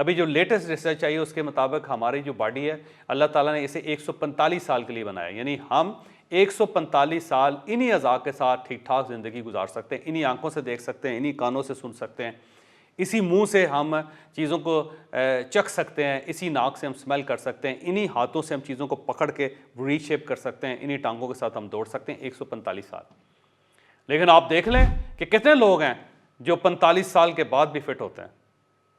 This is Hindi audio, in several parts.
अभी जो लेटेस्ट रिसर्च आई है उसके मुताबिक हमारी जो बॉडी है अल्लाह ताला ने इसे 145 साल के लिए बनाया, यानी हम 145 साल इन्हीं अज़ा के साथ ठीक ठाक ज़िंदगी गुजार सकते हैं। इन्हीं आंखों से देख सकते हैं, इन्हीं कानों से सुन सकते हैं, इसी मुंह से हम चीज़ों को चख सकते हैं, इसी नाक से हम स्मेल कर सकते हैं, इन्हीं हाथों से हम चीज़ों को पकड़ के रीशेप कर सकते हैं, इन्हीं टांगों के साथ हम दौड़ सकते हैं 145 साल। लेकिन आप देख लें कि कितने लोग हैं जो 45 साल के बाद भी फिट होते हैं।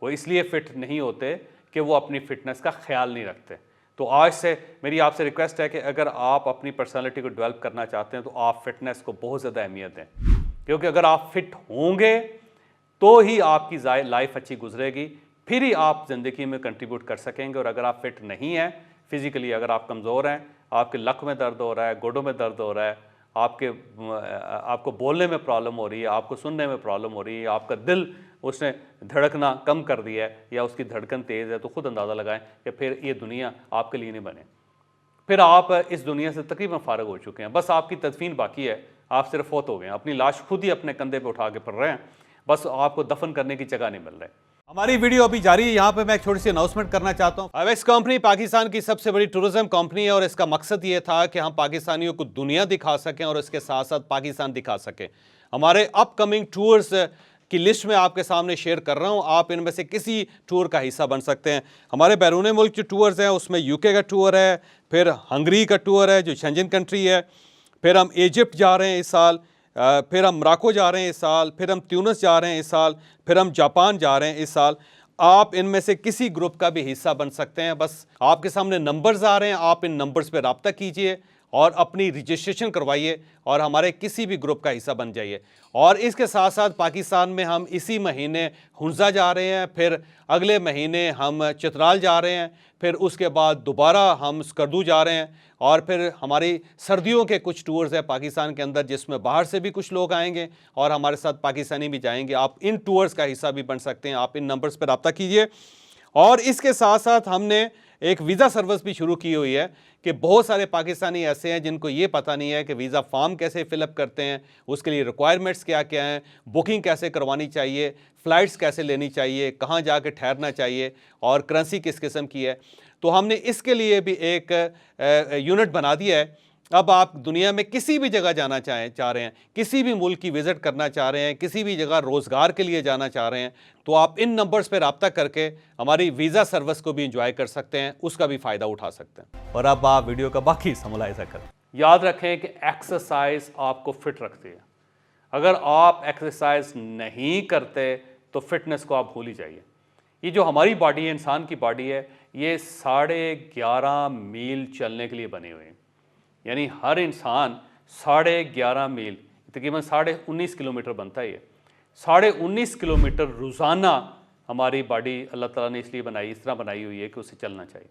वो इसलिए फिट नहीं होते कि वो अपनी फिटनेस का ख्याल नहीं रखते। तो आज से मेरी आपसे रिक्वेस्ट है कि अगर आप अपनी पर्सनालिटी को डेवलप करना चाहते हैं तो आप फिटनेस को बहुत ज़्यादा अहमियत दें, क्योंकि अगर आप फिट होंगे तो ही आपकी लाइफ अच्छी गुजरेगी, फिर ही आप ज़िंदगी में कंट्रीब्यूट कर सकेंगे। और अगर आप फिट नहीं हैं फिज़िकली, अगर आप कमज़ोर हैं, आपके लक में दर्द हो रहा है, गोडों में दर्द हो रहा है, आपको बोलने में प्रॉब्लम हो रही है, आपको सुनने में प्रॉब्लम हो रही है, आपका दिल उसने धड़कना कम कर दिया है या उसकी धड़कन तेज़ है, तो खुद अंदाज़ा लगाएं कि फिर ये दुनिया आपके लिए नहीं बने। फिर आप इस दुनिया से तकरीबन फ़ारिग हो चुके हैं, बस आपकी तदफीन बाकी है, आप सिर्फ फौत हो गए हैं, अपनी लाश खुद ही अपने कंधे पे उठा के फिर रहे हैं, बस आपको दफन करने की जगह नहीं मिल रही। हमारी वीडियो अभी जारी है। यहाँ पे मैं एक छोटी सी अनाउंसमेंट करना चाहता हूँ। अवेक्स कंपनी पाकिस्तान की सबसे बड़ी टूरिज्म कंपनी है और इसका मकसद ये था कि हम पाकिस्तानियों को दुनिया दिखा सकें और इसके साथ साथ पाकिस्तान दिखा सकें। हमारे अपकमिंग टूर्स की लिस्ट में आपके सामने शेयर कर रहा हूँ, आप इनमें से किसी टूर का हिस्सा बन सकते हैं। हमारे बैरून मुल्क जो टूर्स हैं उसमें यूके का टूर है, फिर हंगरी का टूर है जो शेंजन कंट्री है, फिर हम इजिप्ट जा रहे हैं इस साल, फिर हम मोरक्को जा रहे हैं इस साल, फिर हम ट्यूनिस जा रहे हैं इस साल, फिर हम जापान जा रहे हैं इस साल। आप इनमें से किसी ग्रुप का भी हिस्सा बन सकते हैं। बस आपके सामने नंबर्स आ रहे हैं, आप इन नंबर्स पे रब्ता कीजिए और अपनी रजिस्ट्रेशन करवाइए और हमारे किसी भी ग्रुप का हिस्सा बन जाइए। और इसके साथ साथ पाकिस्तान में हम इसी महीने हुंजा जा रहे हैं, फिर अगले महीने हम चित्राल जा रहे हैं, फिर उसके बाद दोबारा हम स्कर्दू जा रहे हैं, और फिर हमारी सर्दियों के कुछ टूर्स हैं पाकिस्तान के अंदर जिसमें बाहर से भी कुछ लोग आएंगे और हमारे साथ पाकिस्तानी भी जाएंगे। आप इन टूर्स का हिस्सा भी बन सकते हैं, आप इन नंबर्स पर रब्ता कीजिए। और इसके साथ साथ हमने एक वीज़ा सर्विस भी शुरू की हुई है कि बहुत सारे पाकिस्तानी ऐसे हैं जिनको ये पता नहीं है कि वीज़ा फॉर्म कैसे फिलअप करते हैं, उसके लिए रिक्वायरमेंट्स क्या क्या हैं, बुकिंग कैसे करवानी चाहिए, फ़्लाइट्स कैसे लेनी चाहिए, कहाँ जाके ठहरना चाहिए और करेंसी किस किस्म की है। तो हमने इसके लिए भी एक यूनिट बना दिया है। अब आप दुनिया में किसी भी जगह जाना चाह रहे हैं, किसी भी मुल्क की विज़िट करना चाह रहे हैं, किसी भी जगह रोज़गार के लिए जाना चाह रहे हैं, तो आप इन नंबर्स पर रब्ता करके हमारी वीज़ा सर्विस को भी इंजॉय कर सकते हैं, उसका भी फ़ायदा उठा सकते हैं। और अब आप वीडियो का बाकी हिस्सा मुलाहिज़ा करें। याद रखें कि एक्सरसाइज आपको फिट रखती है। अगर आप एक्सरसाइज नहीं करते तो फिटनेस को आप भूल ही जाइए। ये जो हमारी बॉडी है, इंसान की बॉडी है, ये 11.5 मील चलने के लिए बनी हुई है। यानी हर इंसान 11.5 मील, तकरीबन 19.5 किलोमीटर बनता ही है। 19.5 किलोमीटर रोज़ाना हमारी बॉडी अल्लाह ताला ने इसलिए बनाई, इस तरह बनाई हुई है कि उसे चलना चाहिए।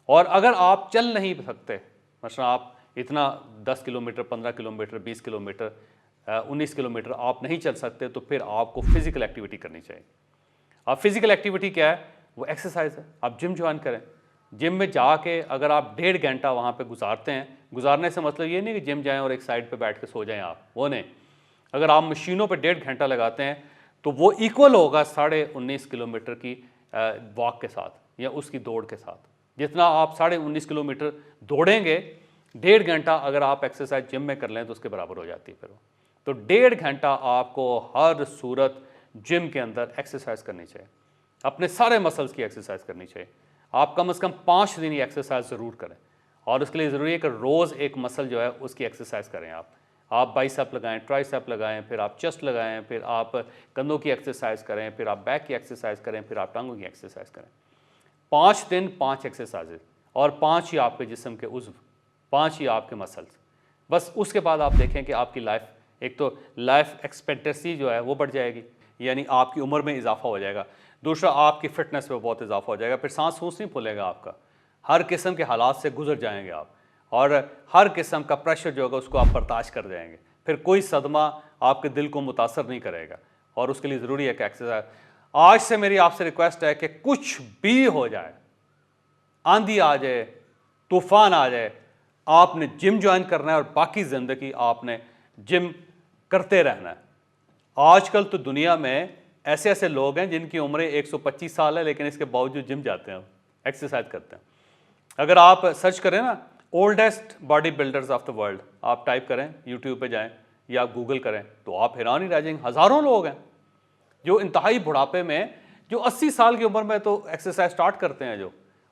और अगर आप चल नहीं सकते, मसलन आप इतना 10 किलोमीटर, 15 किलोमीटर, 20 किलोमीटर, 19 किलोमीटर आप नहीं चल सकते, तो फिर आपको फ़िज़िकल एक्टिविटी करनी चाहिए। अब फिज़िकल एक्टिविटी क्या है? वो एक्सरसाइज है। आप जिम ज्वाइन करें। जिम में जाके अगर आप 1.5 घंटा वहाँ पे गुजारते हैं, गुजारने से मतलब ये नहीं कि जिम जाएं और एक साइड पे बैठ के सो जाएं आप, वो नहीं। अगर आप मशीनों पे 1.5 घंटा लगाते हैं तो वो इक्वल होगा 19.5 किलोमीटर की वॉक के साथ या उसकी दौड़ के साथ। जितना आप 19.5 किलोमीटर दौड़ेंगे, 1.5 घंटा अगर आप एक्सरसाइज जिम में कर लें तो उसके बराबर हो जाती है फिर वो। तो 1.5 घंटा आपको हर सूरत जिम के अंदर एक्सरसाइज करनी चाहिए, अपने सारे मसल्स की एक्सरसाइज करनी चाहिए। आप कम से कम 5 दिन ये एक्सरसाइज ज़रूर करें, और उसके लिए ज़रूरी है कि रोज़ एक मसल जो है उसकी एक्सरसाइज करें। आप बाइसेप लगाएं, ट्राइसेप लगाएं, फिर आप चेस्ट लगाएं, फिर आप कंधों की एक्सरसाइज करें, फिर आप बैक की एक्सरसाइज करें, फिर आप टांगों की एक्सरसाइज करें। 5 दिन 5 एक्सरसाइजेज, और 5 ही आपके जिस्म के उज़्व, 5 ही आपके मसल्स। बस उसके बाद आप देखें कि आपकी लाइफ, एक तो लाइफ एक्सपेक्टेंसी जो है वो बढ़ जाएगी, यानी आपकी उम्र में इजाफा हो जाएगा। दूसरा, आपकी फ़िटनेस में बहुत इजाफा हो जाएगा। फिर सांस नहीं फूलेगा आपका, हर किस्म के हालात से गुजर जाएंगे आप, और हर किस्म का प्रेशर जो होगा उसको आप बर्दाश्त कर जाएंगे। फिर कोई सदमा आपके दिल को मुतासर नहीं करेगा। और उसके लिए ज़रूरी है कि एक्सरसाइज। आज से मेरी आपसे रिक्वेस्ट है कि कुछ भी हो जाए, आंधी आ जाए, तूफ़ान आ जाए, आपने जिम ज्वाइन करना है और बाकी ज़िंदगी आपने जिम करते रहना है। आजकल तो दुनिया में ऐसे ऐसे लोग हैं जिनकी उम्रें 125 साल है लेकिन इसके बावजूद जिम जाते हैं, एक्सरसाइज करते हैं। अगर आप सर्च करें ना oldest body builders of the world, आप टाइप करें, यूट्यूब पे जाएं या आप गूगल करें, तो आप हैरान ही रह जाएंगे। हज़ारों लोग हैं जो इंतहाई बुढ़ापे में, जो 80 साल की उम्र में तो एक्सरसाइज स्टार्ट करते हैं जो,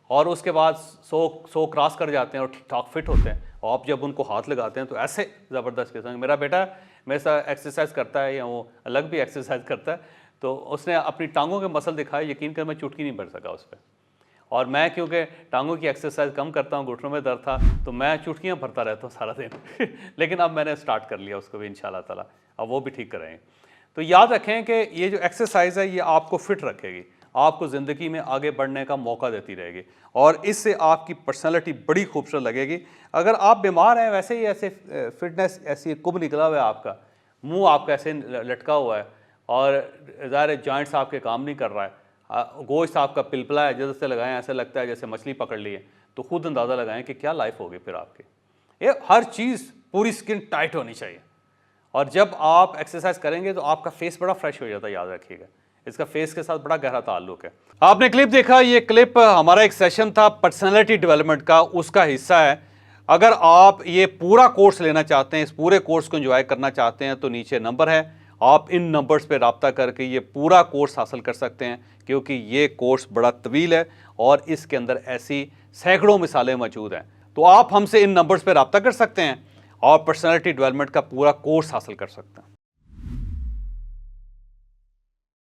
और उसके बाद 100 क्रॉस कर जाते हैं और ठीक ठाक फिट होते हैं। और आप जब उनको हाथ लगाते हैं तो ऐसे ज़बरदस्त किस्म। मेरा बेटा मेरे साथ एक्सरसाइज करता है या वो अलग भी एक्सरसाइज करता है, तो उसने अपनी टांगों के मसल दिखाए, यकीन कर मैं चुटकी नहीं भर सका उस पर। और मैं क्योंकि टांगों की एक्सरसाइज कम करता हूँ, घुटनों में दर्द था, तो मैं चुटकियाँ भरता रहता हूँ सारा दिन लेकिन अब मैंने स्टार्ट कर लिया उसको भी इंशाल्लाह ताला, अब वो भी ठीक करेंगे। तो याद रखें कि ये जो एक्सरसाइज है ये आपको फिट रखेगी, आपको ज़िंदगी में आगे बढ़ने का मौका देती रहेगी और इससे आपकी पर्सनैलिटी बड़ी खूबसूरत लगेगी। अगर आप बीमार हैं, वैसे ही ऐसे फिटनेस ऐसी कुब निकला हुआ है, आपका मुंह आपका ऐसे लटका हुआ है और ज़ाहिर जॉइंट्स आपके काम नहीं कर रहा है, गोश्त आपका पिलपला है, जैसे लगाएं ऐसे लगता है जैसे मछली पकड़ ली है, तो खुद अंदाज़ा लगाएं कि क्या लाइफ होगी फिर आपकी। ये हर चीज़, पूरी स्किन टाइट होनी चाहिए। और जब आप एक्सरसाइज करेंगे तो आपका फेस बड़ा फ्रेश हो जाता है, याद रखिएगा, इसका फेस के साथ बड़ा गहरा ताल्लुक है। आपने क्लिप देखा, ये क्लिप हमारा एक सेशन था पर्सनैलिटी डेवलपमेंट का, उसका हिस्सा है। अगर आप ये पूरा कोर्स लेना चाहते हैं, इस पूरे कोर्स को एंजॉय करना चाहते हैं, तो नीचे नंबर है, आप इन नंबर्स पे रब्ता करके ये पूरा कोर्स हासिल कर सकते हैं, क्योंकि ये कोर्स बड़ा तवील है और इसके अंदर ऐसी सैकड़ों मिसालें मौजूद हैं। तो आप हमसे इन नंबर्स पे रब्ता कर सकते हैं और पर्सनैलिटी डेवलपमेंट का पूरा कोर्स हासिल कर सकते हैं।